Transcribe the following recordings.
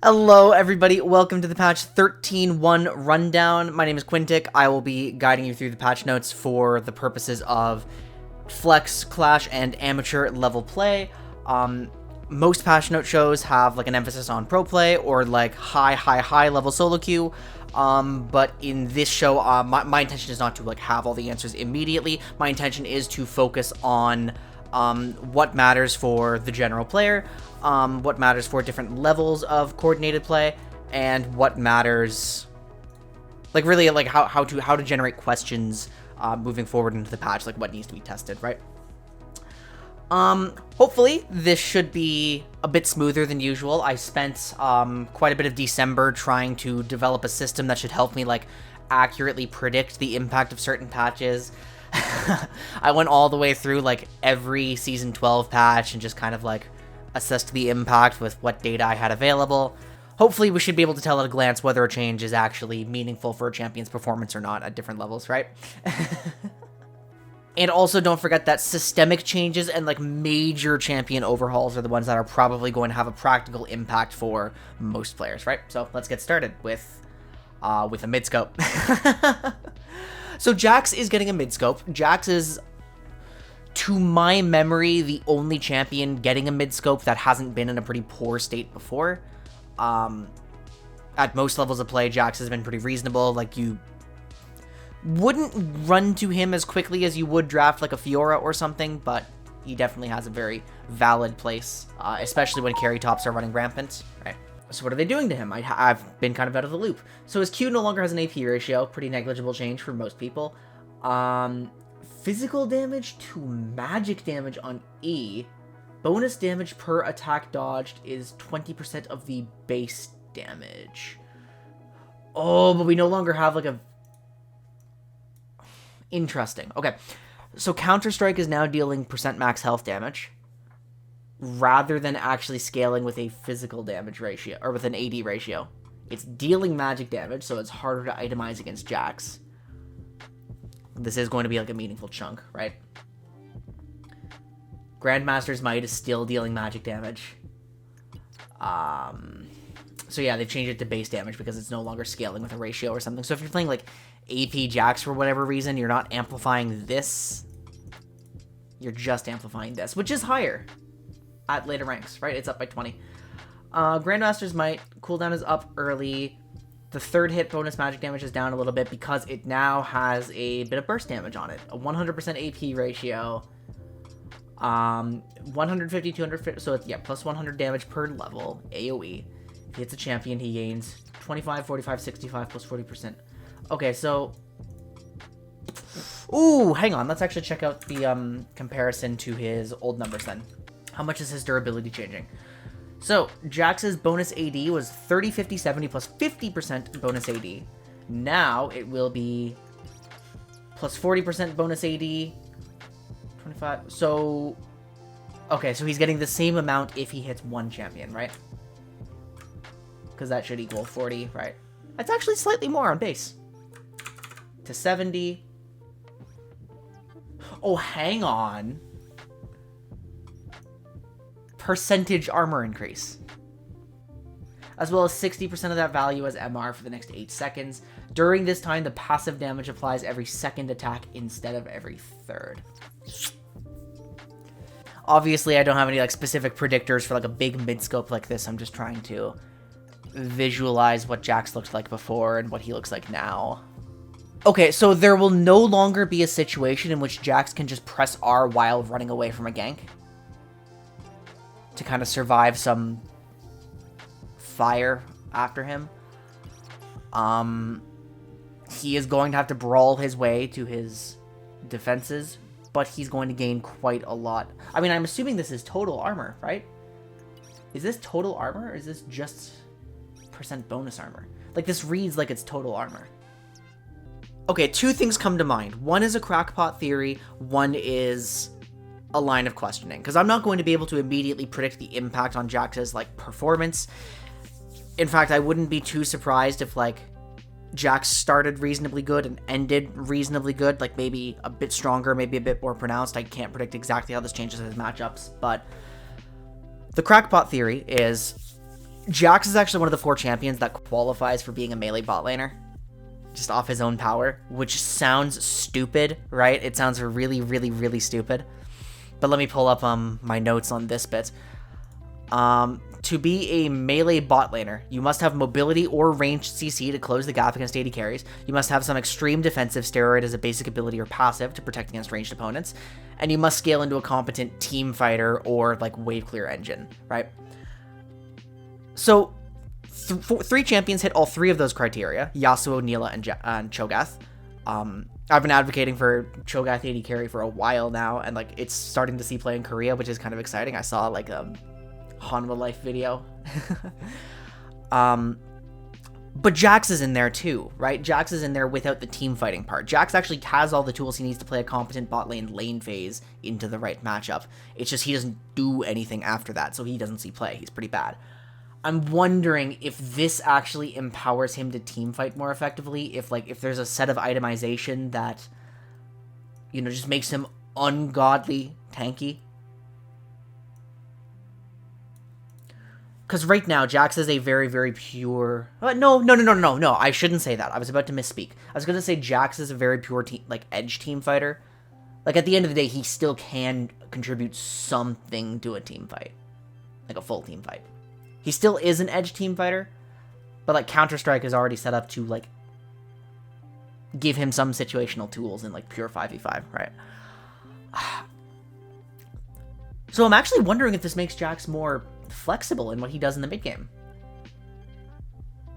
Hello everybody, welcome to the patch 13.1 rundown. My name is Quintic. I will be guiding you through the patch notes for the purposes of flex, clash, and amateur level play. Most patch note shows have like an emphasis on pro play or like high level solo queue. But in this show, my intention is not to like have all the answers immediately. My intention is to focus on what matters for the general player, what matters for different levels of coordinated play, and what matters, like really like how to generate questions moving forward into the patch, like what needs to be tested, right? Hopefully this should be a bit smoother than usual. I spent quite a bit of December trying to develop a system that should help me like accurately predict the impact of certain patches. I went all the way through like every season 12 patch and just kind of like assessed the impact with what data I had available. Hopefully we should be able to tell at a glance whether a change is actually meaningful for a champion's performance or not at different levels, right? And also don't forget that systemic changes and like major champion overhauls are the ones that are probably going to have a practical impact for most players, right? So let's get started with a midscope. So Jax is getting a midscope. Jax is, to my memory, the only champion getting a midscope that hasn't been in a pretty poor state before. At most levels of play, Jax has been pretty reasonable. Like, you wouldn't run to him as quickly as you would draft like a Fiora or something, but he definitely has a very valid place, especially when carry tops are running rampant, right? So what are they doing to him? I've been kind of out of the loop. So his Q no longer has an AP ratio, pretty negligible change for most people. Physical damage to magic damage on E. Bonus damage per attack dodged is 20% of the base damage. Oh, but we no longer have like a... Interesting. Okay. So Counter-Strike is now dealing percent max health damage, rather than actually scaling with a physical damage ratio, or with an AD ratio. It's dealing magic damage, so it's harder to itemize against Jax. This is going to be like a meaningful chunk, right? Grandmaster's Might is still dealing magic damage. So yeah, they've changed it to base damage because it's no longer scaling with a ratio or something. So if you're playing like AP Jax for whatever reason, you're not amplifying this. You're just amplifying this, which is higher at later ranks, right? It's up by 20. Grandmaster's Might, cooldown is up early. The third hit bonus magic damage is down a little bit because it now has a bit of burst damage on it. A 100% AP ratio. 150, 250, so it's, yeah, plus 100 damage per level, AoE. If he hits a champion, he gains 25, 45, 65, plus 40%. Okay, so... Ooh, hang on, let's actually check out the comparison to his old numbers then. How much is his durability changing? So, Jax's bonus AD was 30, 50, 70 plus 50% bonus AD. Now, it will be plus 40% bonus AD, 25, so... Okay, so he's getting the same amount if he hits one champion, right? Because that should equal 40, right? That's actually slightly more on base. To 70. Oh, hang on. Percentage armor increase, as well as 60% of that value as MR for the next 8 seconds. During this time, the passive damage applies every second attack instead of every third. Obviously, I don't have any like specific predictors for like a big midscope like this. I'm just trying to visualize what Jax looked like before and what he looks like now. Okay, so there will no longer be a situation in which Jax can just press R while running away from a gank to kind of survive some fire after him. He is going to have to brawl his way to his defenses, but he's going to gain quite a lot. I mean, I'm assuming this is total armor, right? Is this total armor, or is this just percent bonus armor? Like, this reads like it's total armor. Okay, two things come to mind. One is a crackpot theory, one is a line of questioning, because I'm not going to be able to immediately predict the impact on Jax's like performance. In fact, I wouldn't be too surprised if like Jax started reasonably good and ended reasonably good, like maybe a bit stronger, maybe a bit more pronounced. I can't predict exactly how this changes his matchups, but the crackpot theory is Jax is actually one of the 4 champions that qualifies for being a melee bot laner. Just off his own power, which sounds stupid, right? It sounds really, really, really stupid. But let me pull up my notes on this bit. To be a melee bot laner, you must have mobility or ranged CC to close the gap against AD carries. You must have some extreme defensive steroid as a basic ability or passive to protect against ranged opponents. And you must scale into a competent team fighter or like wave clear engine, right? So 3 champions hit all 3 of those criteria: Yasuo, Neela, and Cho'Gath. I've been advocating for Cho'Gath AD carry for a while now, and like it's starting to see play in Korea, which is kind of exciting. I saw like Hanwha Life video. But Jax is in there too, right? Jax is in there without the team fighting part. Jax actually has all the tools he needs to play a competent bot lane phase into the right matchup. It's just he doesn't do anything after that, so he doesn't see play. He's pretty bad. I'm wondering if this actually empowers him to team fight more effectively, if there's a set of itemization that, you know, just makes him ungodly tanky. Because right now, Jax is a very, very pure... No, I shouldn't say that. I was about to misspeak. I was going to say Jax is a very pure, edge team fighter. Like, at the end of the day, he still can contribute something to a team fight. Like, a full team fight. He still is an edge team fighter, but, like, Counter-Strike is already set up to, like, give him some situational tools in, like, pure 5v5, right? So I'm actually wondering if this makes Jax more flexible in what he does in the mid game.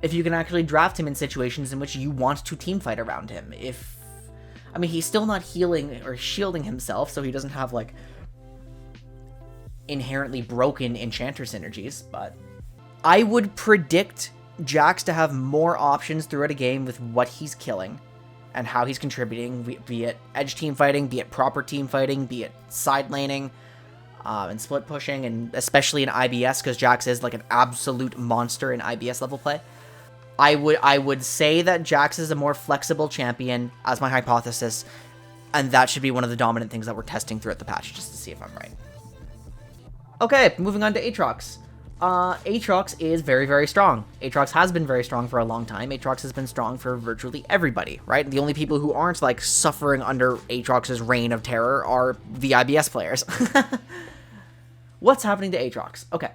If you can actually draft him in situations in which you want to team fight around him. I mean, he's still not healing or shielding himself, so he doesn't have, like, inherently broken enchanter synergies, but I would predict Jax to have more options throughout a game with what he's killing and how he's contributing, be it edge team fighting, be it proper team fighting, be it side laning, and split pushing, and especially in IBS, because Jax is like an absolute monster in IBS level play. I would say that Jax is a more flexible champion, as my hypothesis, and that should be one of the dominant things that we're testing throughout the patch, just to see if I'm right. Okay, moving on to Aatrox. Aatrox is very, very strong. Aatrox has been very strong for a long time. Aatrox has been strong for virtually everybody, right? The only people who aren't, like, suffering under Aatrox's reign of terror are the IBS players. What's happening to Aatrox? Okay.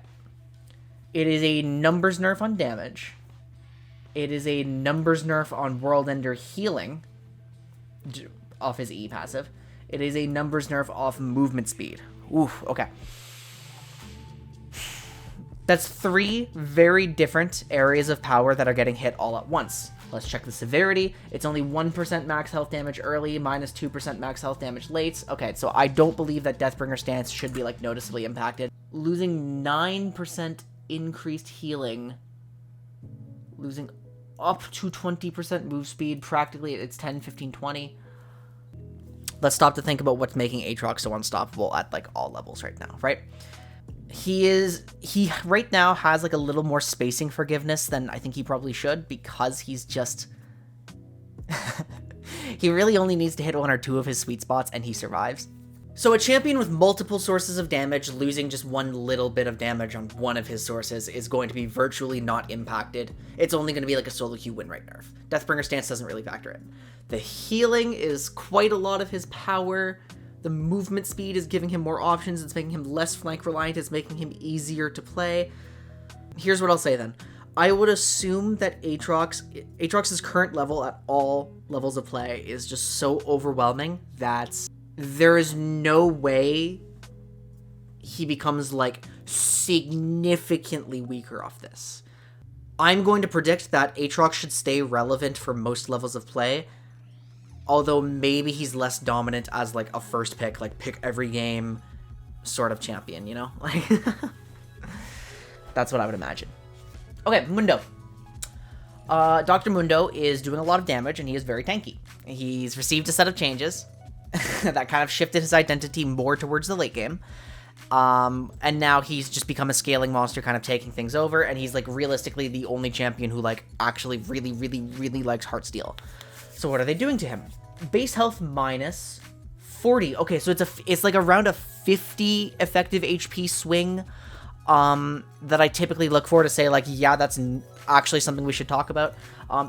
It is a numbers nerf on damage. It is a numbers nerf on World Ender healing off his E passive. It is a numbers nerf off movement speed. Oof, okay. That's 3 very different areas of power that are getting hit all at once. Let's check the severity. It's only 1% max health damage early, minus 2% max health damage late. Okay, so I don't believe that Deathbringer stance should be, like, noticeably impacted. Losing 9% increased healing. Losing up to 20% move speed. Practically, it's 10, 15, 20. Let's stop to think about what's making Aatrox so unstoppable at, like, all levels right now, right? He right now has, like, a little more spacing forgiveness than I think he probably should, because he's just... he really only needs to hit 1 or 2 of his sweet spots and he survives. So a champion with multiple sources of damage losing just 1 little bit of damage on one of his sources is going to be virtually not impacted. It's only going to be like a solo Q win rate nerf. Deathbringer stance doesn't really factor in. The healing is quite a lot of his power. The movement speed is giving him more options. It's making him less flank reliant. It's making him easier to play. Here's what I'll say then. I would assume that Aatrox's current level at all levels of play is just so overwhelming that there is no way he becomes, like, significantly weaker off this. I'm going to predict that Aatrox should stay relevant for most levels of play, although maybe he's less dominant as, like, a first pick, like, pick every game sort of champion, you know? Like, that's what I would imagine. Okay, Mundo. Dr. Mundo is doing a lot of damage, and he is very tanky. He's received a set of changes that kind of shifted his identity more towards the late game. And now he's just become a scaling monster, kind of taking things over, and he's, like, realistically the only champion who, like, actually really, really, really likes Heartsteel. So what are they doing to him? Base health minus 40. Okay, so it's like around a 50 effective HP swing. that I typically look for to say, like, yeah, that's actually something we should talk about.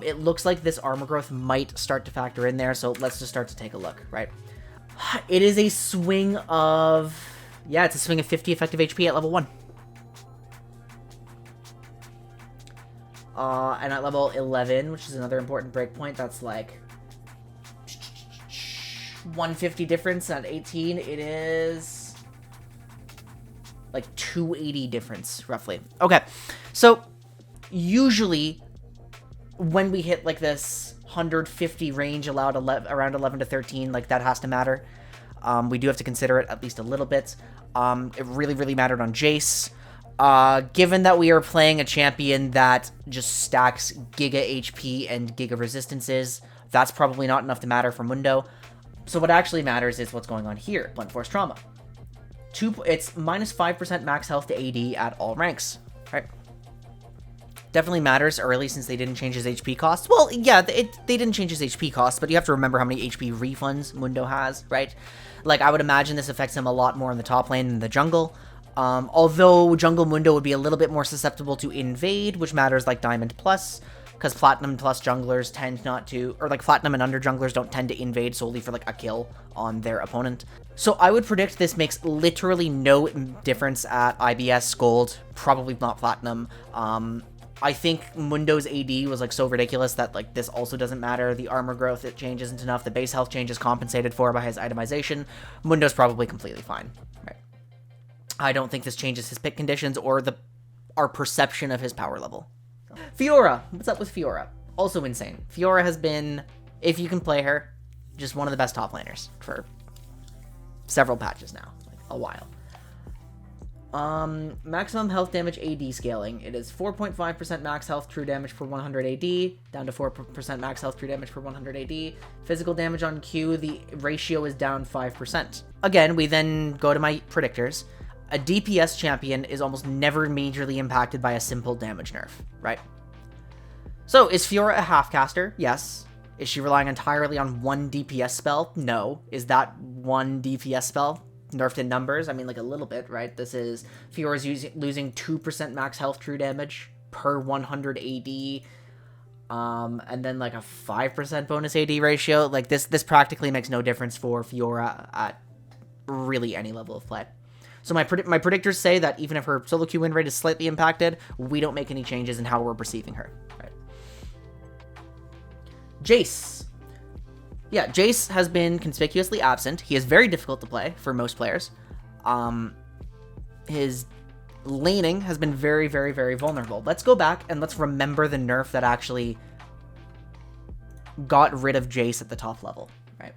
It looks like this armor growth might start to factor in there, so let's just start to take a look, right? It is a swing of... Yeah, it's a swing of 50 effective HP at level 1. And at level 11, which is another important breakpoint, that's like 150 difference. At 18, it is like 280 difference, roughly. Okay, so usually when we hit like this 150 range allowed around 11 to 13, like that has to matter. We do have to consider it at least a little bit. It really mattered on Jayce. Given that we are playing a champion that just stacks Giga HP and Giga Resistances, that's probably not enough to matter for Mundo. So what actually matters is what's going on here. Blunt Force Trauma. It's minus 5% max health to AD at all ranks, right? Definitely matters early since they didn't change his HP cost. Well, yeah, they didn't change his HP cost, but you have to remember how many HP refunds Mundo has, right? Like, I would imagine this affects him a lot more in the top lane than the jungle. Although Jungle Mundo would be a little bit more susceptible to invade, which matters like Diamond Plus, because Platinum Plus junglers tend not to, or like Platinum and under junglers don't tend to invade solely for like a kill on their opponent. So I would predict this makes literally no difference at IBS, Gold, probably not Platinum. I think Mundo's AD was like so ridiculous that like this also doesn't matter. The armor growth, it changes isn't enough. The base health change is compensated for by his itemization. Mundo's probably completely fine, right? I don't think this changes his pick conditions or our perception of his power level. Fiora, what's up with Fiora? Also insane. Fiora has been, if you can play her, just one of the best top laners for several patches now, like a while. Maximum health damage AD scaling. It is 4.5% max health true damage per 100 AD, down to 4% max health true damage per 100 AD. Physical damage on Q, the ratio is down 5%. Again, we then go to my predictors. A DPS champion is almost never majorly impacted by a simple damage nerf, right? So, is Fiora a half-caster? Yes. Is she relying entirely on one DPS spell? No. Is that one DPS spell nerfed in numbers? I mean, like a little bit, right? This is Fiora's losing 2% max health true damage per 100 AD, and then like a 5% bonus AD ratio. Like this practically makes no difference for Fiora at really any level of play. So my predictors say that even if her solo queue win rate is slightly impacted, we don't make any changes in how we're perceiving her. Right. Jayce. Yeah, Jayce has been conspicuously absent. He is very difficult to play for most players. His laning has been very vulnerable. Let's go back and let's remember the nerf that actually got rid of Jayce at the top level, right?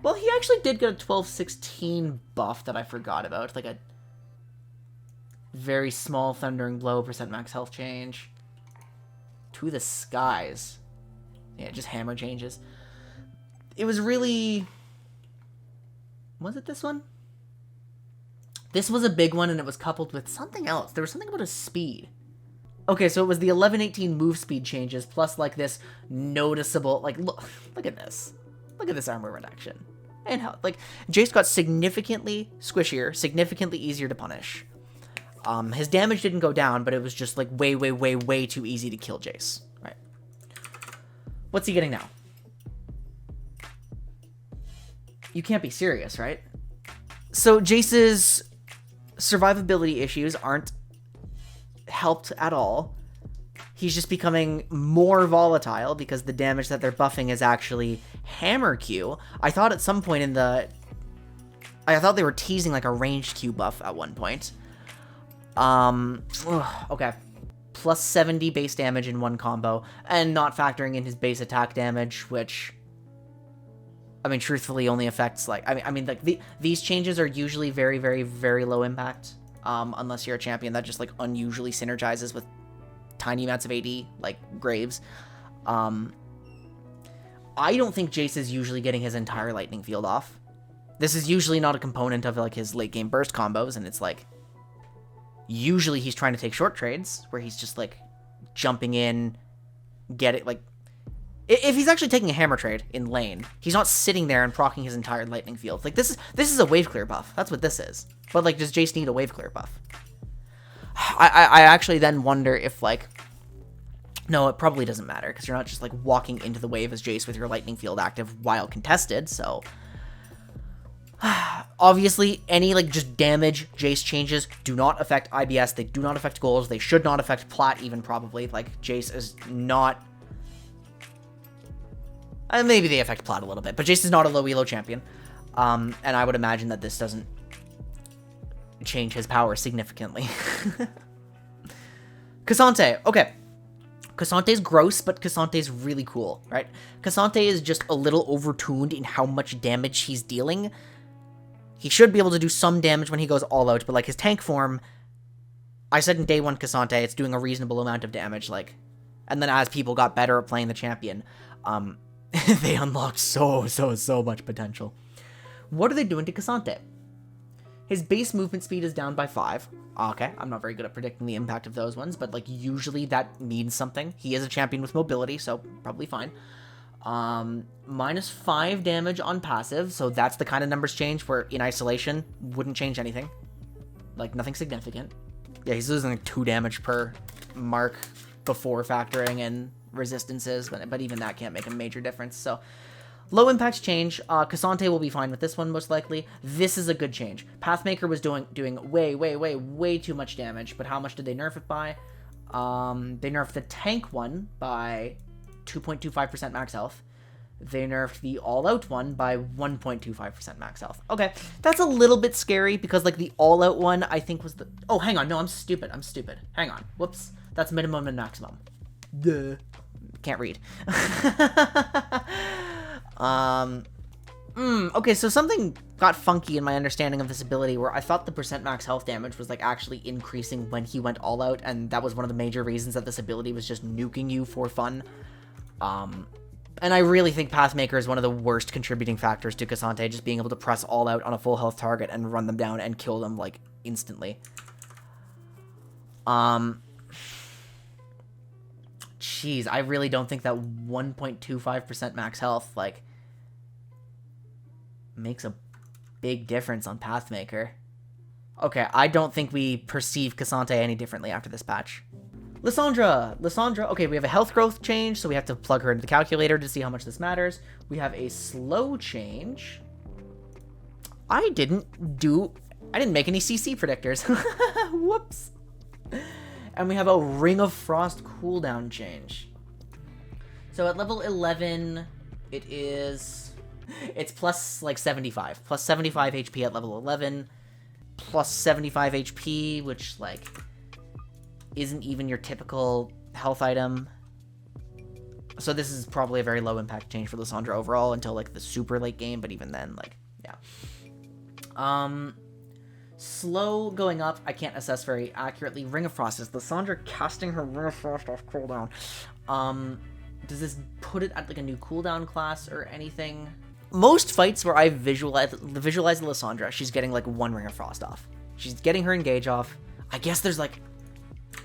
Well, he actually did get a 12-16 buff that I forgot about, like a very small Thundering Blow % max health change. To the skies. Yeah, just hammer changes. It was really... Was it this one? This was a big one, and it was coupled with something else. There was something about his speed. Okay, so it was the 11-18 move speed changes, plus, like, this noticeable... Like, look at this. Look at this armor reduction. And how... Like, Jayce got significantly squishier, significantly easier to punish. His damage didn't go down, but it was just, like, way too easy to kill Jayce. Right. What's he getting now? You can't be serious, right? So Jayce's survivability issues aren't helped at all. He's just becoming more volatile because the damage that they're buffing is actually hammer Q. I thought at some point in the... I thought they were teasing like a ranged Q buff at one point. Okay. Plus 70 base damage in one combo, and not factoring in his base attack damage, which... I mean, truthfully, only affects, like, I mean, like, these changes are usually very low impact, unless you're a champion that just, like, unusually synergizes with tiny amounts of AD, like Graves. I don't think Jayce is usually getting his entire lightning field off. This is usually not a component of, like, his late-game burst combos, and it's, like, usually he's trying to take short trades, where he's just, like, jumping in, get it, like, if he's actually taking a hammer trade in lane, he's not sitting there and proccing his entire lightning field. Like, this is a wave clear buff. That's what this is. But, like, does Jayce need a wave clear buff? I actually then wonder if, like... No, it probably doesn't matter, because you're not just, like, walking into the wave as Jayce with your lightning field active while contested, so... Obviously, any, like, just damage Jayce changes do not affect IBS, they do not affect goals, they should not affect plat even, probably. Like, Jayce is not... maybe they affect plat a little bit, but Jayce is not a low elo champion. And I would imagine that this doesn't change his power significantly. K'Sante, okay. K'Sante's gross, but K'Sante's really cool, right? K'Sante is just a little overtuned in how much damage he's dealing. He should be able to do some damage when he goes all out, but, like, his tank form... I said in day 1 K'Sante, it's doing a reasonable amount of damage, like... And then as people got better at playing the champion, they unlocked so much potential. What are they doing to K'Sante? His base movement speed is down by 5. Okay, I'm not very good at predicting the impact of those ones, but, like, usually that means something. He is a champion with mobility, so probably fine. Minus 5 damage on passive, so that's the kind of numbers change where in isolation wouldn't change anything. Like, nothing significant. Yeah, he's losing like 2 damage per mark before factoring in resistances, but even that can't make a major difference, so... Low impact change. K'Sante will be fine with this one, most likely. This is a good change. Pathmaker was doing way too much damage, but how much did they nerf it by? They nerfed the tank one by 2.25% max health. They nerfed the all-out one by 1.25% max health. Okay, that's a little bit scary, because, like, the all-out one, I think, was the... Oh, hang on. No, I'm stupid. Hang on. Whoops. That's minimum and maximum. Duh. Can't read. Okay, so something got funky in my understanding of this ability where I thought the percent max health damage was, like, actually increasing when he went all out, and that was one of the major reasons that this ability was just nuking you for fun. And I really think Pathmaker is one of the worst contributing factors to K'Sante, just being able to press all out on a full health target and run them down and kill them, like, instantly. Jeez, I really don't think that 1.25% max health, like, makes a big difference on Pathmaker. Okay, I don't think we perceive K'Sante any differently after this patch. Lissandra, okay, we have a health growth change, so we have to plug her into the calculator to see how much this matters. We have a slow change. I didn't make any CC predictors. Whoops. And we have a Ring of Frost cooldown change. So at level 11, it's plus, like, 75. Plus 75 HP at level 11. Plus 75 HP, which, like, isn't even your typical health item. So this is probably a very low impact change for Lissandra overall until, like, the super late game, but even then, like, yeah. Slow going up, I can't assess very accurately. Ring of Frost, is Lissandra casting her Ring of Frost off cooldown? Does this put it at, like, a new cooldown class or anything? Most fights where I visualize Lissandra, she's getting, like, 1 Ring of Frost off. She's getting her engage off. I guess there's, like,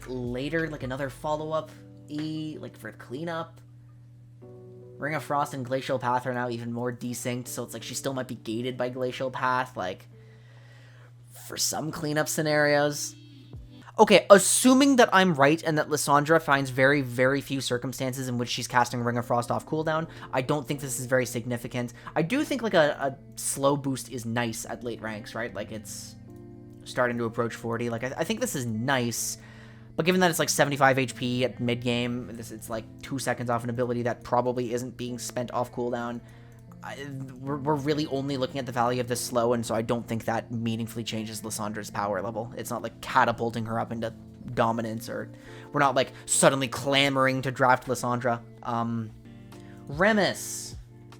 later, like, another follow-up like, for cleanup. Ring of Frost and Glacial Path are now even more desynced, so it's like she still might be gated by Glacial Path, like, for some cleanup scenarios. Okay, assuming that I'm right and that Lissandra finds very, very few circumstances in which she's casting Ring of Frost off cooldown, I don't think this is very significant. I do think, like, a slow boost is nice at late ranks, right? Like, it's starting to approach 40. Like, I think this is nice, but given that it's, like, 75 HP at mid-game, it's, like, 2 seconds off an ability that probably isn't being spent off cooldown, we're really only looking at the value of this slow, and so I don't think that meaningfully changes Lissandra's power level. It's not, like, catapulting her up into dominance, or we're not, like, suddenly clamoring to draft Lissandra. Rammus.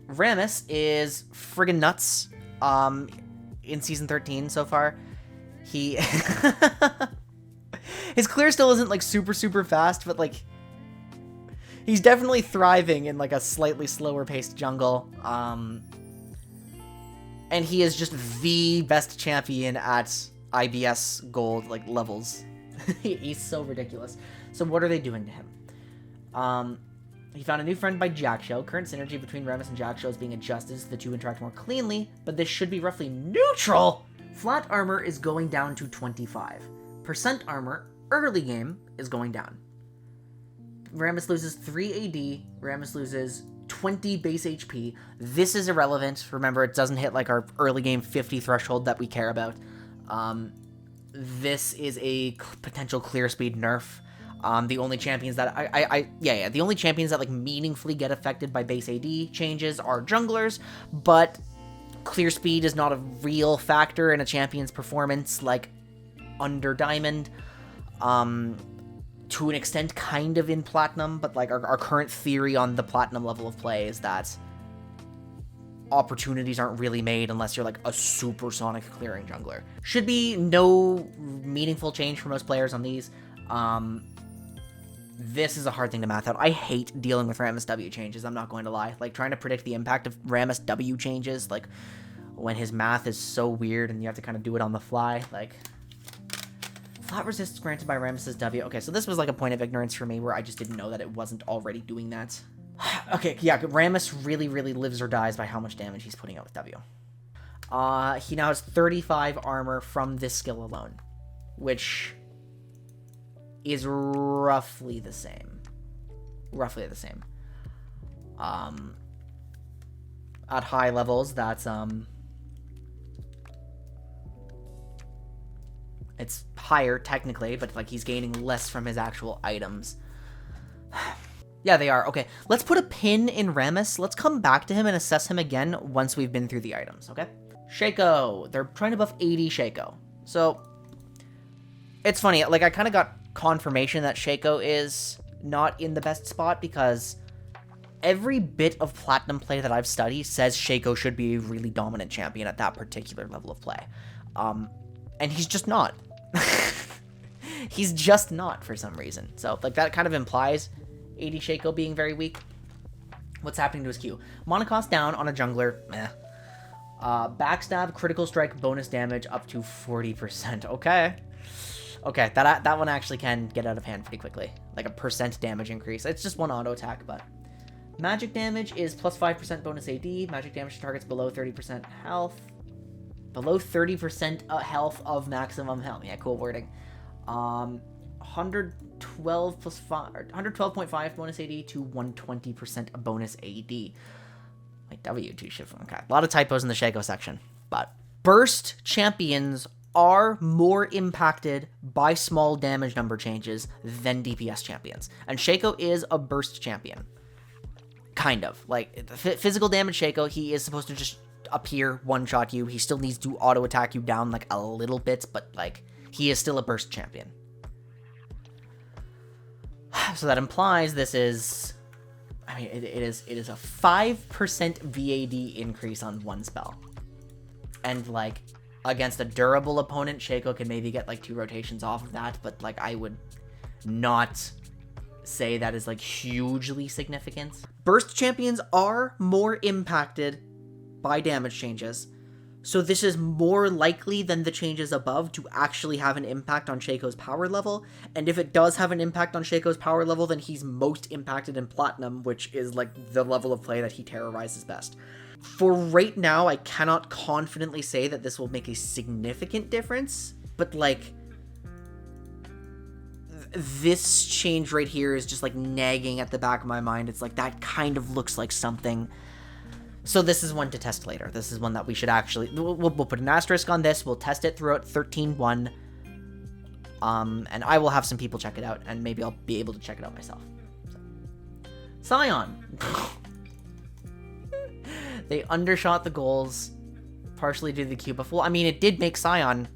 Rammus is friggin' nuts in Season 13 so far. His clear still isn't, like, super fast, but, like, he's definitely thriving in, like, a slightly slower paced jungle. And he is just the best champion at IBS gold, like, levels. He's so ridiculous. So what are they doing to him? He found a new friend by Jak'Sho. Current synergy between Rammus and Jak'Sho is being adjusted so the two interact more cleanly, but this should be roughly neutral. Flat armor is going down to 25. Percent armor early game is going down. Rammus loses 3 AD, Rammus loses 20 base HP. This is irrelevant. Remember, it doesn't hit like our early game 50 threshold that we care about. This is a potential clear speed nerf. The only champions that the only champions that like meaningfully get affected by base AD changes are junglers, but clear speed is not a real factor in a champion's performance like under Diamond. To an extent, kind of in Platinum, but like our current theory on the Platinum level of play is that opportunities aren't really made unless you're like a supersonic clearing jungler. Should be no meaningful change for most players on these. This is a hard thing to math out. I hate dealing with Rammus W changes, I'm not going to lie. Like, trying to predict the impact of Rammus W changes, like, when his math is so weird and you have to kind of do it on the fly, like... Flat resistance granted by Rammus's W. Okay, so this was like a point of ignorance for me where I just didn't know that it wasn't already doing that. Okay, yeah, Rammus really, really lives or dies by how much damage he's putting out with W. He now has 35 armor from this skill alone, which is roughly the same. Roughly the same. At high levels, that's, it's higher, technically, but, like, he's gaining less from his actual items. Yeah, they are. Okay, let's put a pin in Rammus. Let's come back to him and assess him again once we've been through the items, okay? Shaco. They're trying to buff 80 Shaco. So, it's funny. Like, I kind of got confirmation that Shaco is not in the best spot because every bit of Platinum play that I've studied says Shaco should be a really dominant champion at that particular level of play. And he's just not. He's just not for some reason. So, like, that kind of implies 80 Shaco being very weak. What's happening to his Q? Mana cost down on a jungler. Meh. Backstab, critical strike, bonus damage up to 40%. Okay. Okay, that one actually can get out of hand pretty quickly. Like a % damage increase. It's just one auto attack, but... Magic damage is plus 5% bonus AD. Magic damage to targets below 30% health. Below 30% health of maximum health. Yeah, cool wording. 112 plus 5, 112.5 bonus AD to 120% bonus AD. Like W2 shift. Okay, a lot of typos in the Shaco section. But burst champions are more impacted by small damage number changes than DPS champions. And Shaco is a burst champion. Kind of. Like, physical damage Shaco, he is supposed to just appear, one-shot you. He still needs to auto-attack you down, like, a little bit, but, like, he is still a burst champion. So that implies this is... I mean, it is a 5% VAD increase on one spell. And, like, against a durable opponent, Shaco can maybe get, like, 2 rotations off of that, but, like, I would not say that is, like, hugely significant. Burst champions are more impacted by damage changes, so this is more likely than the changes above to actually have an impact on Shaco's power level, and if it does have an impact on Shaco's power level, then he's most impacted in Platinum, which is, like, the level of play that he terrorizes best. For right now, I cannot confidently say that this will make a significant difference, but, like, this change right here is just, like, nagging at the back of my mind. It's like, that kind of looks like something. So this is one to test later. This is one that we should actually... We'll put an asterisk on this. We'll test it throughout 13.1. And I will have some people check it out, and maybe I'll be able to check it out myself. So. Sion. They undershot the goals, partially due to the Q buff. Well, I mean, it did make Sion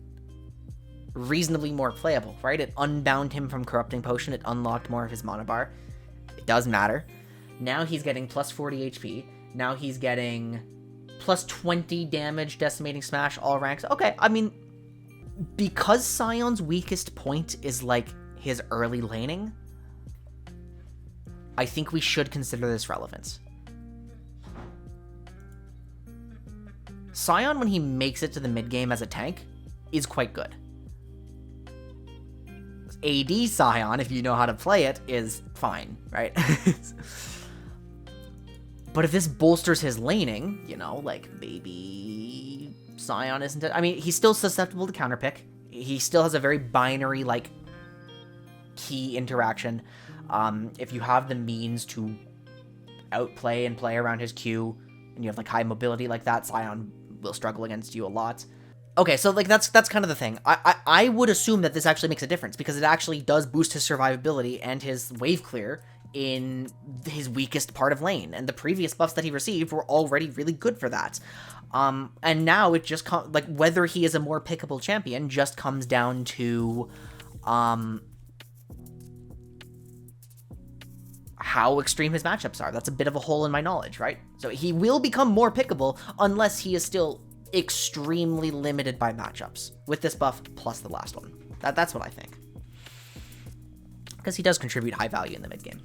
reasonably more playable, right? It unbound him from Corrupting Potion. It unlocked more of his mana bar. It does matter. Now he's getting plus 40 HP. Now he's getting plus 20 damage, Decimating Smash, all ranks. Okay, I mean, because Sion's weakest point is, like, his early laning, I think we should consider this relevant. Sion, when he makes it to the mid-game as a tank, is quite good. AD Sion, if you know how to play it, is fine, right? But if this bolsters his laning, you know, like, maybe Sion isn't... I mean, he's still susceptible to counterpick. He still has a very binary, like, key interaction. If you have the means to outplay and play around his Q, and you have like high mobility like that, Sion will struggle against you a lot. Okay, so like that's kind of the thing. I would assume that this actually makes a difference because it actually does boost his survivability and his wave clear in his weakest part of lane, and the previous buffs that he received were already really good for that. And now it just like whether he is a more pickable champion just comes down to how extreme his matchups are. That's a bit of a hole in my knowledge, right? So he will become more pickable unless he is still extremely limited by matchups with this buff plus the last one. That's what I think, because he does contribute high value in the mid game.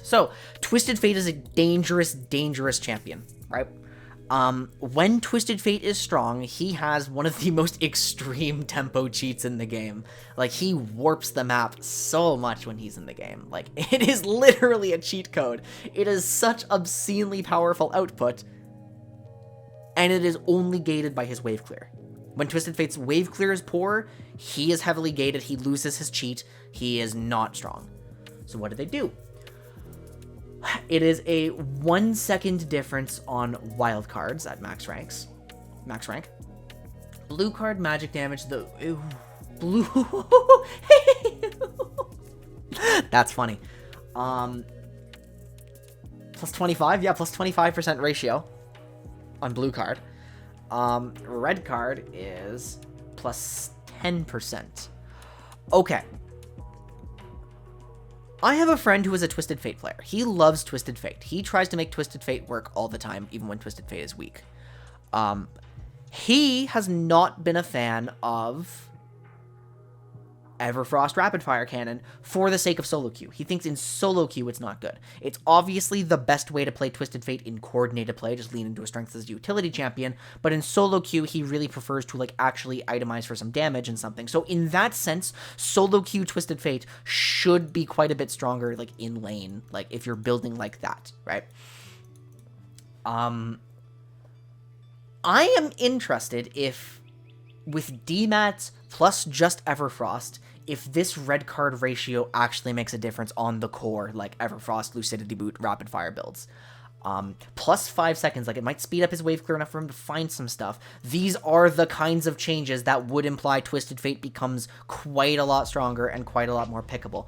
So Twisted Fate is a dangerous champion, right? When Twisted Fate is strong, he has one of the most extreme tempo cheats in the game. Like, he warps the map so much when he's in the game. Like, it is literally a cheat code. It is such obscenely powerful output, and it is only gated by his wave clear. When Twisted Fate's wave clear is poor, he is heavily gated, he loses his cheat, he is not strong. So what do? It is a 1 second difference on wild cards at max rank. Blue card magic damage, blue... That's funny. Plus 25? Yeah, plus 25% ratio on blue card. Red card is plus 10%. Okay. I have a friend who is a Twisted Fate player. He loves Twisted Fate. He tries to make Twisted Fate work all the time, even when Twisted Fate is weak. He has not been a fan of Everfrost Rapid Fire Cannon for the sake of solo queue. He thinks in solo queue it's not good. It's obviously the best way to play Twisted Fate in coordinated play, just lean into a strength as a utility champion, but in solo queue he really prefers to like actually itemize for some damage and something. So in that sense, solo queue Twisted Fate should be quite a bit stronger like in lane, like if you're building like that, right? I am interested if with DMAT plus just Everfrost, if this red card ratio actually makes a difference on the core, like Everfrost, Lucidity Boot, Rapid Fire builds. Plus 5 seconds, like it might speed up his wave clear enough for him to find some stuff. These are the kinds of changes that would imply Twisted Fate becomes quite a lot stronger and quite a lot more pickable.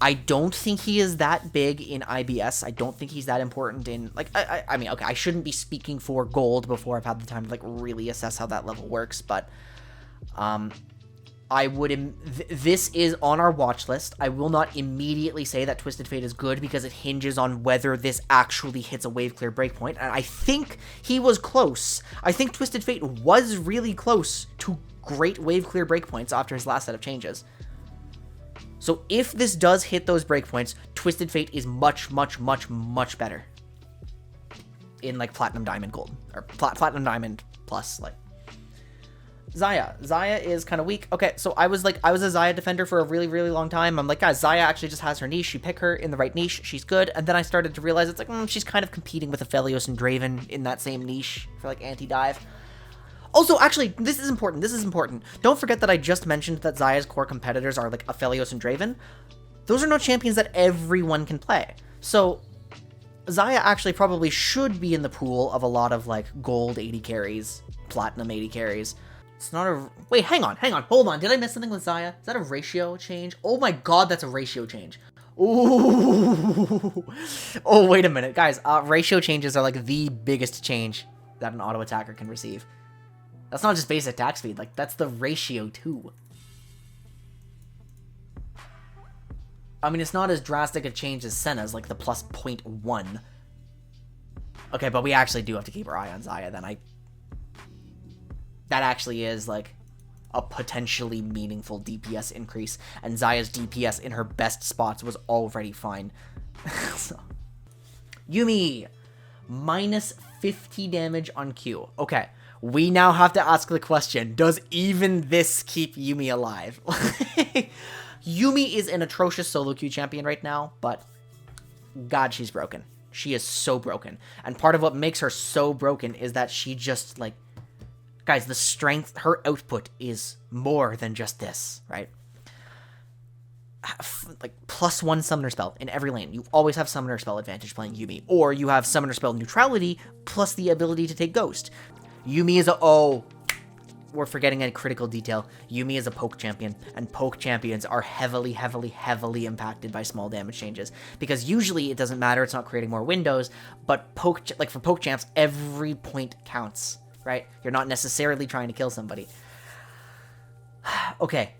I don't think he is that big in IBS. I don't think he's that important in, like, I mean, okay, I shouldn't be speaking for gold before I've had the time to, like, really assess how that level works, but, I would, this is on our watch list. I will not immediately say that Twisted Fate is good because it hinges on whether this actually hits a wave clear breakpoint, and I think he was close. I think Twisted Fate was really close to great wave clear breakpoints after his last set of changes. So if this does hit those breakpoints, Twisted Fate is much, much, much, much better in, like, Platinum Diamond Gold, or Platinum Diamond Plus, like. Xayah. Xayah is kind of weak. Okay, so I was a Xayah defender for a really, really long time. I'm like, guys, Xayah actually just has her niche. You pick her in the right niche, she's good. And then I started to realize it's like, she's kind of competing with Aphelios and Draven in that same niche for, like, anti-dive. Also, actually, this is important. Don't forget that I just mentioned that Xayah's core competitors are, like, Aphelios and Draven. Those are not champions that everyone can play. So, Xayah actually probably should be in the pool of a lot of, like, gold 80 carries, platinum 80 carries. It's not a... Wait, hang on. Hold on. Did I miss something with Xayah? Is that a ratio change? Oh my god, that's a ratio change. Ooh. Oh, wait a minute. Guys, ratio changes are, like, the biggest change that an auto attacker can receive. That's not just base attack speed, like, that's the ratio too. I mean, it's not as drastic a change as Senna's, like the plus 0.1. Okay, but we actually do have to keep our eye on Xayah, then. That actually is, like, a potentially meaningful DPS increase, and Xayah's DPS in her best spots was already fine. So. Yuumi! Minus 50 damage on Q. Okay. We now have to ask the question, does even this keep Yuumi alive? Yuumi is an atrocious solo queue champion right now, but god, she's broken. She is so broken. And part of what makes her so broken is that she just, like, Guys, the strength, her output is more than just this, right? Like, +1 summoner spell in every lane. You always have summoner spell advantage playing Yuumi. Or you have summoner spell neutrality plus the ability to take ghost. Yuumi is a... Oh, we're forgetting a critical detail. Yuumi is a poke champion, and poke champions are heavily, heavily, heavily impacted by small damage changes. Because usually it doesn't matter, it's not creating more windows, but like for poke champs, every point counts, right? You're not necessarily trying to kill somebody. Okay.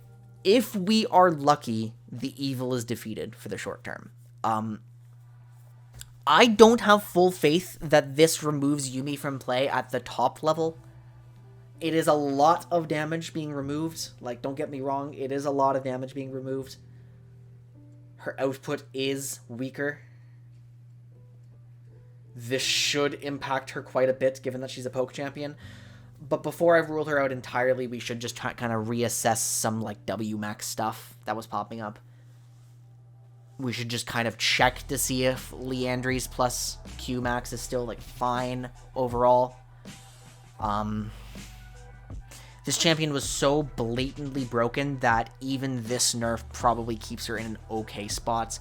If we are lucky, the evil is defeated for the short term. I don't have full faith that this removes Yuumi from play at the top level. It is a lot of damage being removed. Like, don't get me wrong, it is a lot of damage being removed. Her output is weaker. This should impact her quite a bit, given that she's a poke champion. But before I've ruled her out entirely, we should just kind of reassess some, like, WMAX stuff that was popping up. We should just kind of check to see if Liandry's plus Qmax is still, like, fine overall. This champion was so blatantly broken that even this nerf probably keeps her in an okay spot.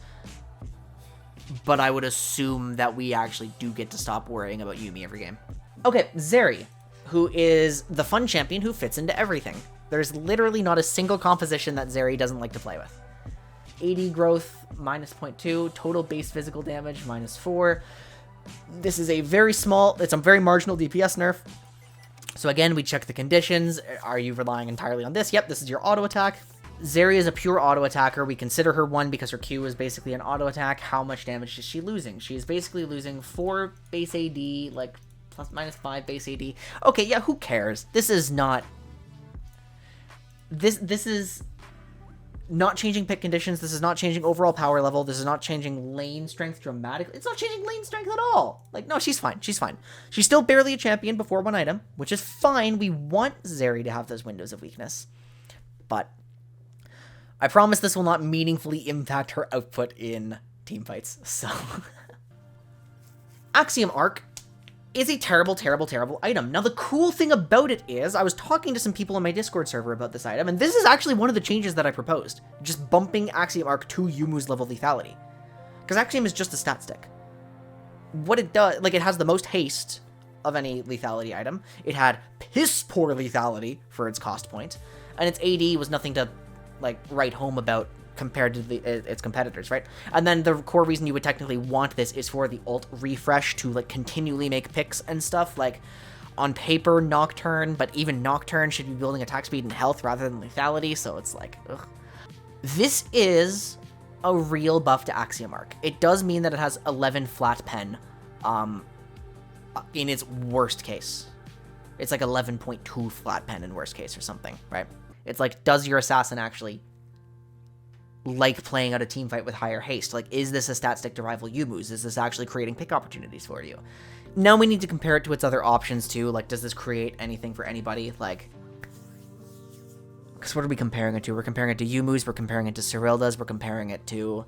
But I would assume that we actually do get to stop worrying about Yuumi every game. Okay, Zeri, who is the fun champion who fits into everything. There's literally not a single composition that Zeri doesn't like to play with. 80 growth, -0.2, total base physical damage, -4. This is a very small, it's a very marginal DPS nerf. So again, we check the conditions. Are you relying entirely on this? Yep, this is your auto attack. Zeri is a pure auto attacker. We consider her one because her Q is basically an auto attack. How much damage is she losing? She is basically losing 4 base AD, like ±5 base AD. Okay, yeah, who cares? This is not... This is not changing pick conditions. This is not changing overall power level. This is not changing lane strength dramatically. It's not changing lane strength at all. Like, no, she's fine. She's fine. She's still barely a champion before one item, which is fine. We want Zeri to have those windows of weakness. But I promise this will not meaningfully impact her output in teamfights. So, Axiom Arc is a terrible, terrible, terrible item. Now, the cool thing about it is, I was talking to some people on my Discord server about this item, and this is actually one of the changes that I proposed. Just bumping Axiom Arc to Youmuu's level lethality. Because Axiom is just a stat stick. What it does, like, it has the most haste of any lethality item. It had piss poor lethality for its cost point, and its AD was nothing to, like, write home about compared to its competitors, right? And then the core reason you would technically want this is for the ult refresh to, like, continually make picks and stuff. Like, on paper, Nocturne, but even Nocturne should be building attack speed and health rather than lethality, so it's like, ugh. This is a real buff to Axiom Arc. It does mean that it has 11 flat pen, in its worst case. It's like 11.2 flat pen in worst case or something, right? It's like, does your assassin actually like playing out a team fight with higher haste? Like, is this a stat stick to rival Youmuu's? Is this actually creating pick opportunities for you? Now we need to compare it to its other options too. Like, does this create anything for anybody? Like, because what are we comparing it to? We're comparing it to Youmuu's, we're comparing it to Cyrilda's, we're comparing it to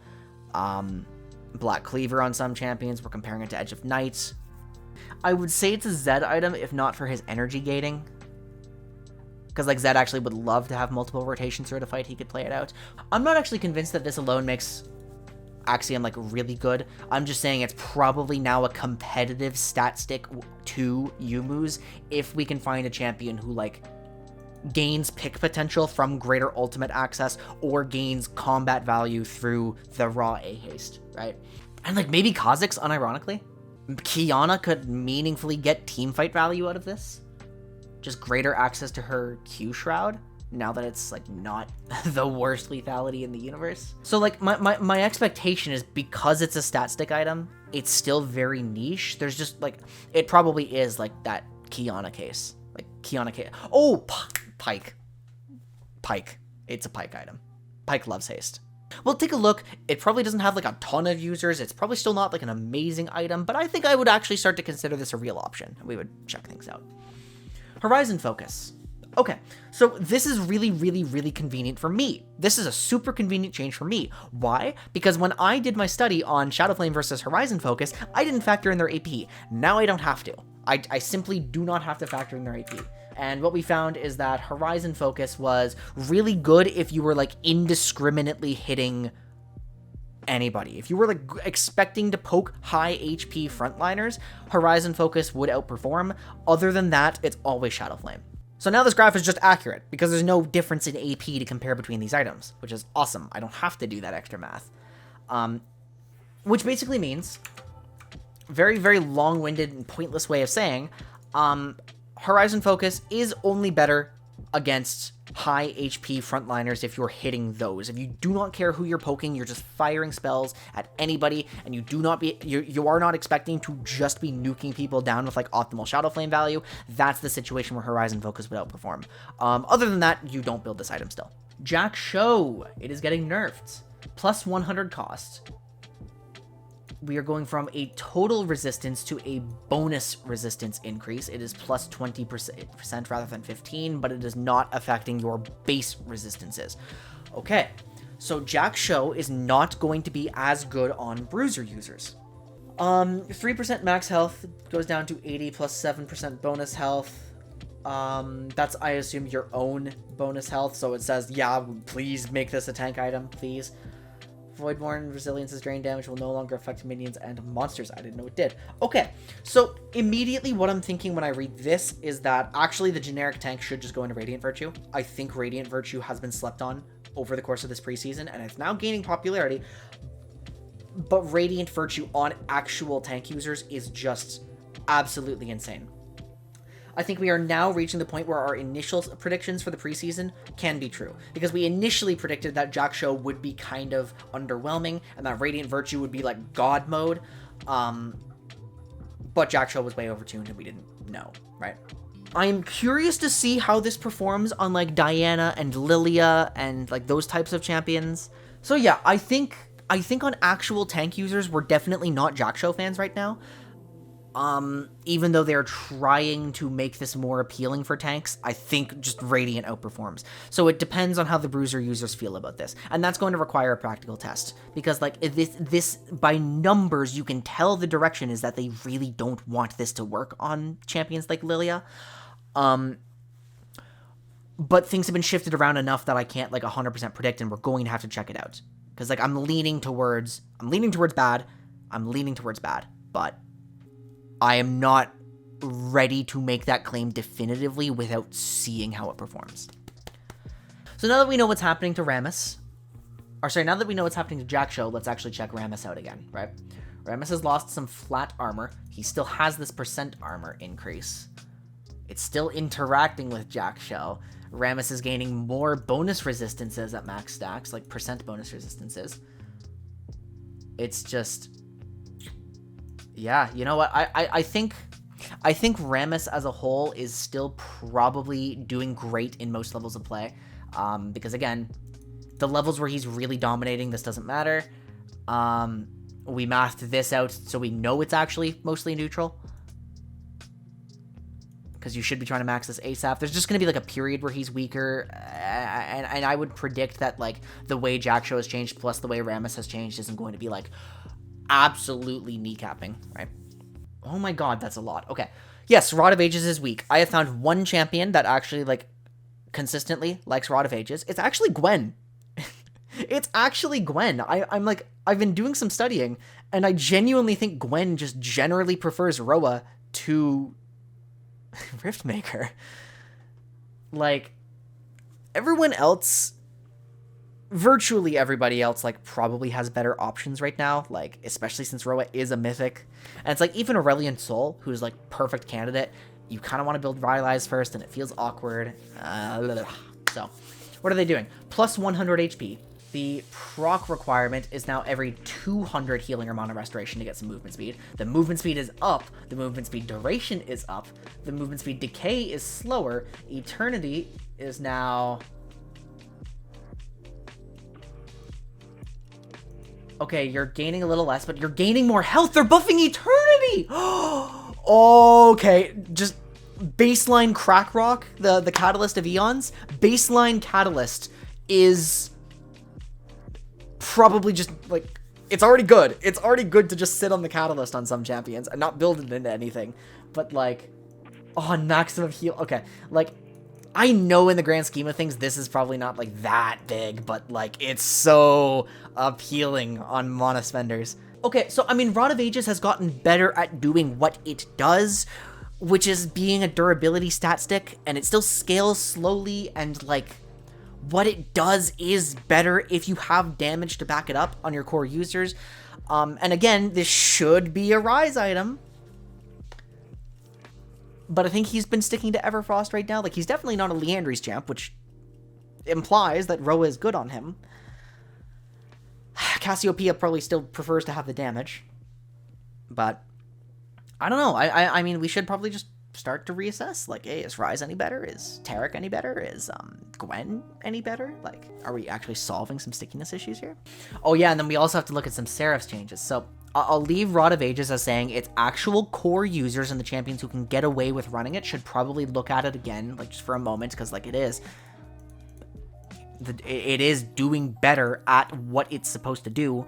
Black Cleaver on some champions, we're comparing it to Edge of Night. I would say it's a Zed item if not for his energy gating. Because, like, Zed actually would love to have multiple rotations throughout a fight. He could play it out. I'm not actually convinced that this alone makes Axiom, like, really good. I'm just saying it's probably now a competitive stat stick to Youmuu's if we can find a champion who, like, gains pick potential from greater ultimate access or gains combat value through the raw A haste, right? And, like, maybe Kha'Zix, unironically. Qiyana could meaningfully get teamfight value out of this. Just greater access to her Q Shroud, now that it's, like, not the worst lethality in the universe. So, like, my expectation is, because it's a stat stick item, it's still very niche. There's just, like, it probably is, like, that Qiyana case. Like, Qiyana case. Oh, Pyke. Pyke. It's a Pyke item. Pyke loves haste. Well, take a look. It probably doesn't have, like, a ton of users. It's probably still not, like, an amazing item, but I think I would actually start to consider this a real option. We would check things out. Horizon Focus. Okay, so this is really, really, really convenient for me. This is a super convenient change for me. Why? Because when I did my study on Shadowflame versus Horizon Focus, I didn't factor in their AP. Now I don't have to. I simply do not have to factor in their AP. And what we found is that Horizon Focus was really good if you were, like, indiscriminately hitting anybody. If you were, like, expecting to poke high HP frontliners, Horizon Focus would outperform. Other than that, it's always Shadow Flame. So now this graph is just accurate, because there's no difference in AP to compare between these items, which is awesome. I don't have to do that extra math. Which basically means, very, very long-winded and pointless way of saying, Horizon Focus is only better against high HP frontliners if you're hitting those. If you do not care who you're poking, you're just firing spells at anybody, and you are not expecting to just be nuking people down with, like, optimal Shadow Flame value, that's the situation where Horizon Focus would outperform. Other than that, you don't build this item still. Jak'Sho, it is getting nerfed. Plus 100 cost. We are going from a total resistance to a bonus resistance increase. It is plus 20% rather than 15, but it is not affecting your base resistances. Okay, so Jak'Sho is not going to be as good on bruiser users. 3% max health goes down to 80 plus 7% bonus health. That's, I assume, your own bonus health. So it says, yeah, please make this a tank item, please. Voidborn Resilience's drain damage will no longer affect minions and monsters. I didn't know it did. Okay, so immediately what I'm thinking when I read this is that actually the generic tank should just go into Radiant Virtue. I think Radiant Virtue has been slept on over the course of this preseason, and it's now gaining popularity. But Radiant Virtue on actual tank users is just absolutely insane. I think we are now reaching the point where our initial predictions for the preseason can be true. Because we initially predicted that Jak'Sho would be kind of underwhelming, and that Radiant Virtue would be like God mode. But Jak'Sho was way overtuned, and we didn't know, right? I am curious to see how this performs on, like, Diana and Lilia and, like, those types of champions. So yeah, I think on actual tank users, we're definitely not Jak'Sho fans right now. Even though they're trying to make this more appealing for tanks, I think just Radiant outperforms. So it depends on how the bruiser users feel about this. And that's going to require a practical test. Because, like, this by numbers, you can tell the direction is that they really don't want this to work on champions like Lilia. But things have been shifted around enough that I can't, like, 100% predict, and we're going to have to check it out. Because, like, I'm leaning towards bad. But I am not ready to make that claim definitively without seeing how it performs. So now that we know what's happening to Rammus, now that we know what's happening to Jak'Sho, let's actually check Rammus out again, right? Rammus has lost some flat armor. He still has this percent armor increase. It's still interacting with Jak'Sho. Rammus is gaining more bonus resistances at max stacks, like percent bonus resistances. It's just... yeah, you know what? I think Rammus as a whole is still probably doing great in most levels of play. Because again, the levels where he's really dominating, this doesn't matter. We mathed this out so we know it's actually mostly neutral. Because you should be trying to max this ASAP. There's just going to be, like, a period where he's weaker. And I would predict that, like, the way Jak'Sho has changed plus the way Rammus has changed isn't going to be, like, absolutely kneecapping, right? Oh my god, that's a lot. Okay. Yes, Rod of Ages is weak. I have found one champion that actually, like, consistently likes Rod of Ages. It's actually Gwen. It's actually Gwen. I'm like, I've been doing some studying, and I genuinely think Gwen just generally prefers Roa to Riftmaker. Like, everyone else... virtually everybody else, like, probably has better options right now, like, especially since Roa is a mythic. And it's like, even Aurelion Sol, who's, like, perfect candidate, you kind of want to build Rylai's first, and it feels awkward. So, what are they doing? Plus 100 HP. The proc requirement is now every 200 healing or mana restoration to get some movement speed. The movement speed is up. The movement speed duration is up. The movement speed decay is slower. Eternity is now... okay, you're gaining a little less, but you're gaining more health. They're buffing Eternity! Okay, just baseline Crack Rock, the Catalyst of Eons. Baseline Catalyst is probably just, like, it's already good. It's already good to just sit on the Catalyst on some champions and not build it into anything. But, like, on maximum heal. Okay, like, I know in the grand scheme of things, this is probably not, like, that big, but, like, it's so appealing on mana spenders. Okay, so, I mean, Rod of Ages has gotten better at doing what it does, which is being a durability stat stick, and it still scales slowly, and, like, what it does is better if you have damage to back it up on your core users. And again, this should be a Rise item, but I think he's been sticking to Everfrost right now. Like, he's definitely not a Liandry's champ, which implies that Roa is good on him. Cassiopeia probably still prefers to have the damage, but I don't know. I mean, we should probably just start to reassess. Like, hey, is Rise any better? Is Taric any better? Is Gwen any better? Like, are we actually solving some stickiness issues here? Oh yeah, and then we also have to look at some Seraph's changes. So I'll leave Rod of Ages as saying its actual core users and the champions who can get away with running it should probably look at it again, like, just for a moment, because, like, it is doing better at what it's supposed to do.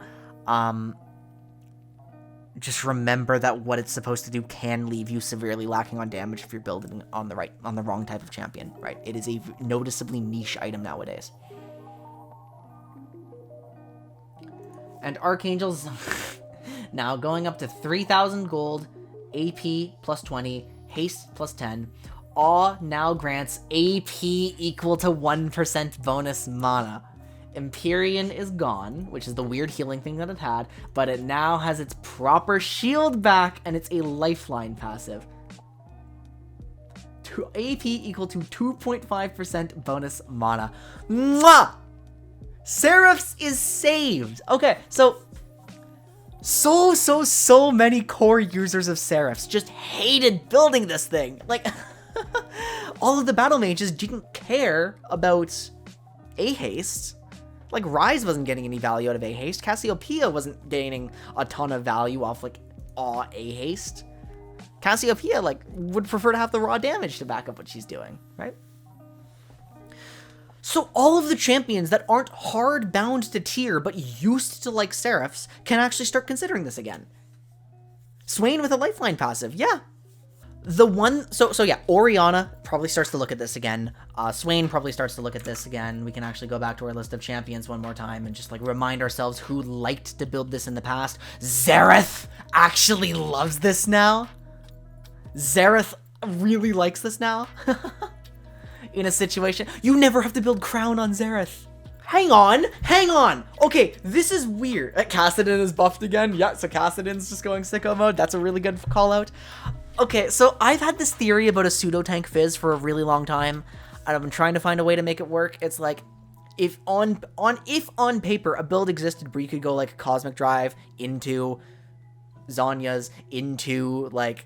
Just remember that what it's supposed to do can leave you severely lacking on damage if you're building on the wrong type of champion, right? It is a noticeably niche item nowadays. And Archangels now going up to 3,000 gold, AP plus 20, haste plus 10. Awe now grants AP equal to 1% bonus mana. Empyrean is gone, which is the weird healing thing that it had, but it now has its proper shield back, and it's a lifeline passive. AP equal to 2.5% bonus mana. Mwah! Seraph's is saved! Okay, so many core users of Seraph's just hated building this thing. Like, all of the battle mages didn't care about A-haste. Like, Rise wasn't getting any value out of A-haste. Cassiopeia wasn't gaining a ton of value off, like, A-haste. Cassiopeia, like, would prefer to have the raw damage to back up what she's doing, right? So all of the champions that aren't hard bound to tier but used to like Seraphs can actually start considering this again. Swain with a lifeline passive, yeah. So yeah, Orianna probably starts to look at this again. Swain probably starts to look at this again. We can actually go back to our list of champions one more time and just, like, remind ourselves who liked to build this in the past. Xerath actually loves this now. Xerath really likes this now. In a situation, you never have to build Crown on Xerath. Hang on. Okay, this is weird. Kassadin is buffed again. Yeah, so Kassadin's just going sicko mode. That's a really good call out. Okay, so I've had this theory about a pseudo-tank Fizz for a really long time, and I've been trying to find a way to make it work. It's like, if on paper a build existed where you could go, like, Cosmic Drive into Zhonya's, into, like,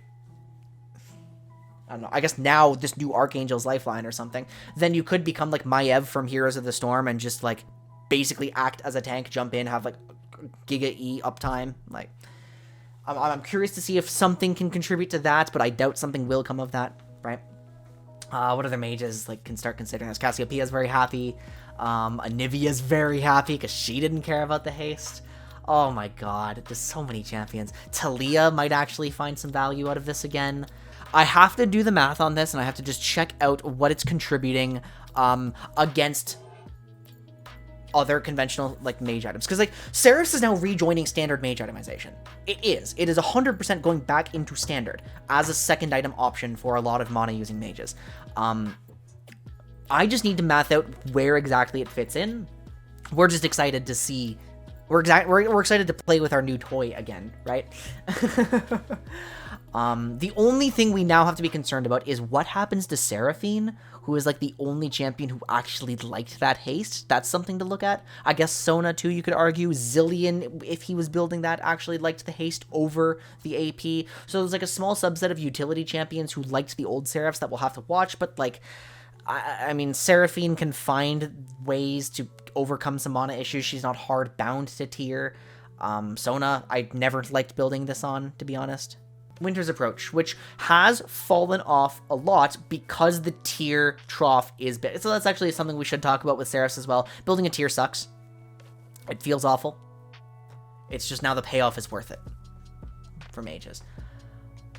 I don't know, I guess now this new Archangel's Lifeline or something, then you could become, like, Maiev from Heroes of the Storm and just, like, basically act as a tank, jump in, have, like, Giga E uptime, like... I'm curious to see if something can contribute to that, but I doubt something will come of that, right? What other mages, like, can start considering this? Cassiopeia's very happy. Anivia's very happy because she didn't care about the haste. Oh my god, there's so many champions. Talia might actually find some value out of this again. I have to do the math on this, and I have to just check out what it's contributing against other conventional, like, mage items, because, like, Seraph's is now rejoining standard mage itemization. It is 100% going back into standard as a second item option for a lot of mana using mages. I just need to math out where exactly it fits in. We're just excited to see, we're excited to play with our new toy again, right? The only thing we now have to be concerned about is what happens to Seraphine, who is, like, the only champion who actually liked that haste. That's something to look at. I guess Sona, too, you could argue. Zillion, if he was building that, actually liked the haste over the AP. So there's, like, a small subset of utility champions who liked the old Seraphs that we'll have to watch, but, like, I mean, Seraphine can find ways to overcome some mana issues. She's not hard bound to tier. Sona, I never liked building this on, to be honest. Winter's Approach, which has fallen off a lot because the tier trough is big. So that's actually something we should talk about with Seraphs as well. Building a tier sucks. It feels awful. It's just now the payoff is worth it for mages.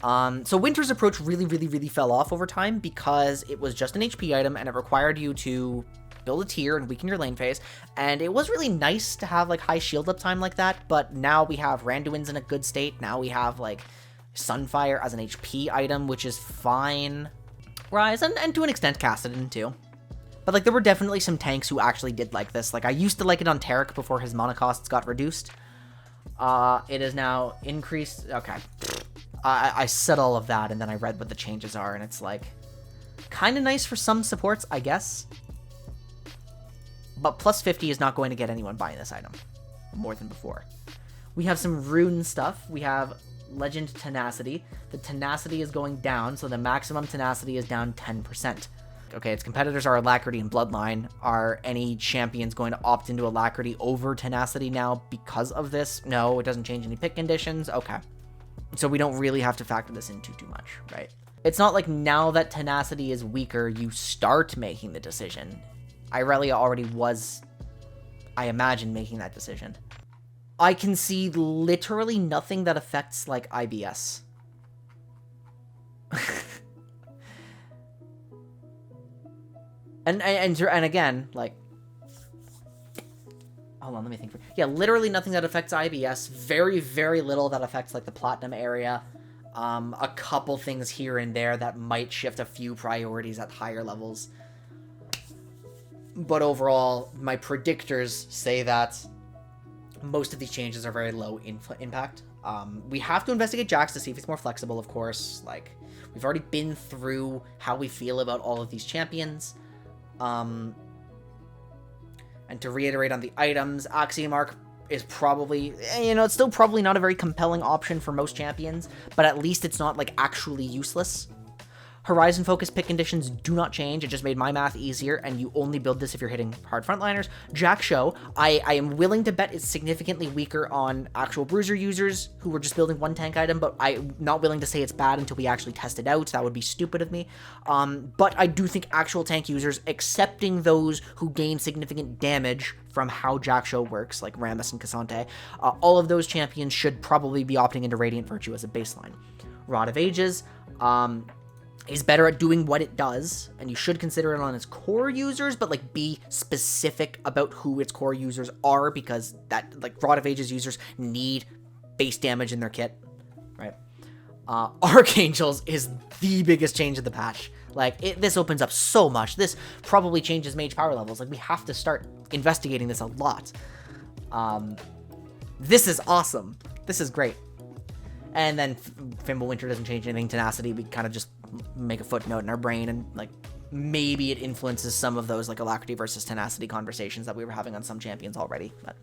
So Winter's Approach really fell off over time because it was just an HP item and it required you to build a tier and weaken your lane phase, and it was really nice to have like high shield uptime like that, but now we have Randuin's in a good state. Now we have like Sunfire as an HP item, which is fine. Rise, and to an extent Cassidy too. But like there were definitely some tanks who actually did like this. Like I used to like it on Taric before his mana costs got reduced. It is now increased. Okay. I said all of that and then I read what the changes are, and it's like kind of nice for some supports, I guess. But plus 50 is not going to get anyone buying this item more than before. We have some rune stuff. We have Legend Tenacity. The Tenacity is going down, so the maximum Tenacity is down 10%. Okay, its competitors are Alacrity and Bloodline. Are any champions going to opt into Alacrity over Tenacity now because of this? No, it doesn't change any pick conditions. Okay. So we don't really have to factor this in too much, right? It's not like now that Tenacity is weaker, you start making the decision. Irelia already was, I imagine, making that decision. I can see literally nothing that affects, like, IBS. and again, like, hold on, let me think. Yeah, literally nothing that affects IBS. Very little that affects, like, the Platinum area. A couple things here and there that might shift a few priorities at higher levels. But overall, my predictors say that most of these changes are very low impact. We have to investigate Jax to see if he's more flexible, of course. Like, we've already been through how we feel about all of these champions. And to reiterate on the items, Axiom Arc is probably, you know, it's still probably not a very compelling option for most champions, but at least it's not, like, actually useless. Horizon focus pick conditions do not change. It just made my math easier, and you only build this if you're hitting hard frontliners. Jak'Sho, I am willing to bet it's significantly weaker on actual bruiser users who were just building one tank item, but I'm not willing to say it's bad until we actually test it out. That would be stupid of me. But I do think actual tank users, excepting those who gain significant damage from how Jak'Sho works, like Rammus and Cassante, all of those champions should probably be opting into Radiant Virtue as a baseline. Rod of Ages, is better at doing what it does, and you should consider it on its core users, but like be specific about who its core users are, because that, like, Rod of Ages users need base damage in their kit, right? Archangels is the biggest change of the patch. Like, this opens up so much. This probably changes mage power levels. Like, we have to start investigating this a lot. This is awesome. This is great. And then Fimbulwinter doesn't change anything. Tenacity, we kind of just make a footnote in our brain, and like maybe it influences some of those like Alacrity versus Tenacity conversations that we were having on some champions already. But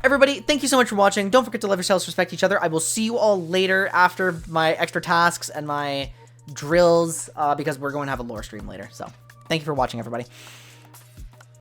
everybody, thank you so much for watching. Don't forget to love yourselves, respect each other. I will see you all later after my extra tasks and my drills, because we're going to have a lore stream later. So thank you for watching, everybody.